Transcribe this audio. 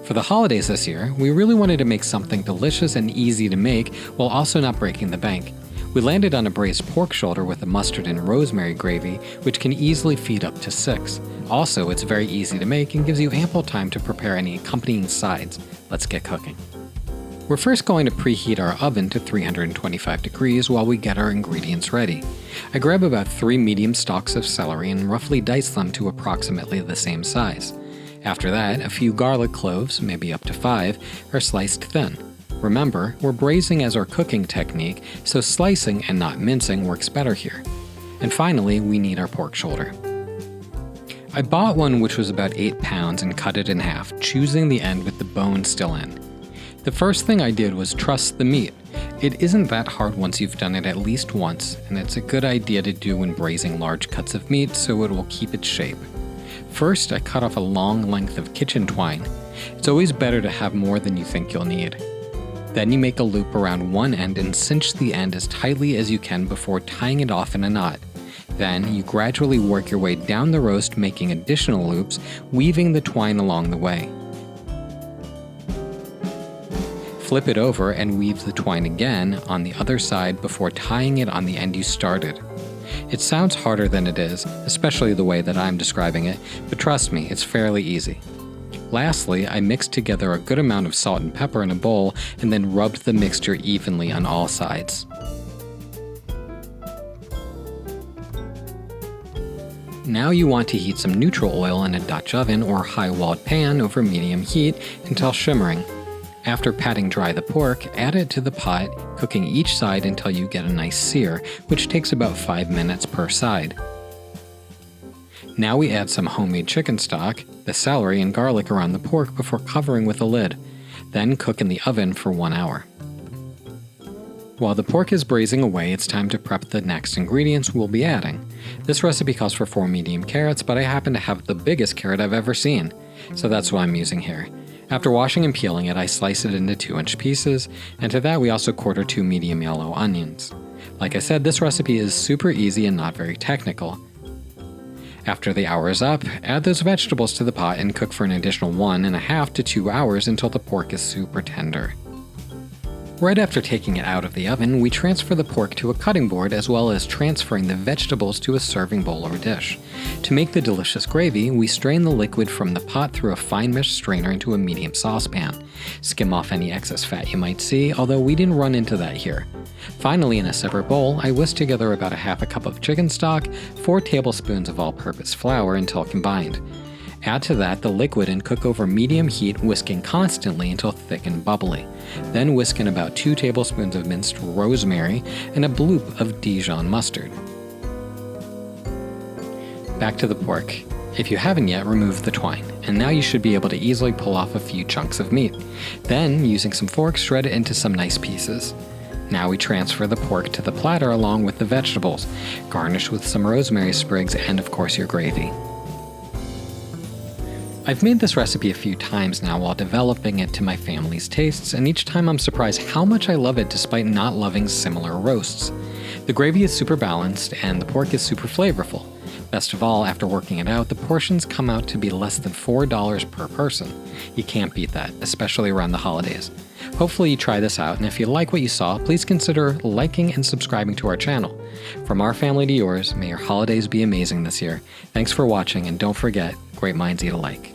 For the holidays this year, we really wanted to make something delicious and easy to make while also not breaking the bank. We landed on a braised pork shoulder with a mustard and rosemary gravy, which can easily feed up to 6. Also, it's very easy to make and gives you ample time to prepare any accompanying sides. Let's get cooking. We're first going to preheat our oven to 325 degrees while we get our ingredients ready. I grab about 3 medium stalks of celery and roughly dice them to approximately the same size. After that, a few garlic cloves, maybe up to 5, are sliced thin. Remember, we're braising as our cooking technique, so slicing and not mincing works better here. And finally, we need our pork shoulder. I bought one which was about 8 pounds and cut it in half, choosing the end with the bone still in. The first thing I did was truss the meat. It isn't that hard once you've done it at least once, and it's a good idea to do when braising large cuts of meat so it will keep its shape. First, I cut off a long length of kitchen twine. It's always better to have more than you think you'll need. Then you make a loop around one end and cinch the end as tightly as you can before tying it off in a knot. Then, you gradually work your way down the roast, making additional loops, weaving the twine along the way. Flip it over and weave the twine again on the other side before tying it on the end you started. It sounds harder than it is, especially the way that I'm describing it, but trust me, it's fairly easy. Lastly, I mixed together a good amount of salt and pepper in a bowl and then rubbed the mixture evenly on all sides. Now you want to heat some neutral oil in a Dutch oven or high-walled pan over medium heat until shimmering. After patting dry the pork, add it to the pot, cooking each side until you get a nice sear, which takes about 5 minutes per side. Now we add some homemade chicken stock, the celery and garlic around the pork before covering with a lid. Then cook in the oven for 1 hour. While the pork is braising away, it's time to prep the next ingredients we'll be adding. This recipe calls for 4 medium carrots, but I happen to have the biggest carrot I've ever seen, so that's what I'm using here. After washing and peeling it, I slice it into 2-inch pieces, and to that we also quarter 2 medium yellow onions. Like I said, this recipe is super easy and not very technical. After the hour is up, add those vegetables to the pot and cook for an additional 1.5 to 2 hours until the pork is super tender. Right after taking it out of the oven, we transfer the pork to a cutting board as well as transferring the vegetables to a serving bowl or dish. To make the delicious gravy, we strain the liquid from the pot through a fine mesh strainer into a medium saucepan. Skim off any excess fat you might see, although we didn't run into that here. Finally, in a separate bowl, I whisk together about 1/2 cup of chicken stock, 4 tablespoons of all-purpose flour until combined. Add to that the liquid and cook over medium heat, whisking constantly until thick and bubbly. Then whisk in about 2 tablespoons of minced rosemary and a bloop of Dijon mustard. Back to the pork. If you haven't yet, remove the twine, and now you should be able to easily pull off a few chunks of meat. Then, using some forks, shred it into some nice pieces. Now we transfer the pork to the platter along with the vegetables, garnish with some rosemary sprigs and of course your gravy. I've made this recipe a few times now while developing it to my family's tastes, and each time I'm surprised how much I love it despite not loving similar roasts. The gravy is super balanced and the pork is super flavorful. Best of all, after working it out, the portions come out to be less than $4 per person. You can't beat that, especially around the holidays. Hopefully you try this out, and if you like what you saw, please consider liking and subscribing to our channel. From our family to yours, may your holidays be amazing this year. Thanks for watching, and don't forget, great minds eat alike.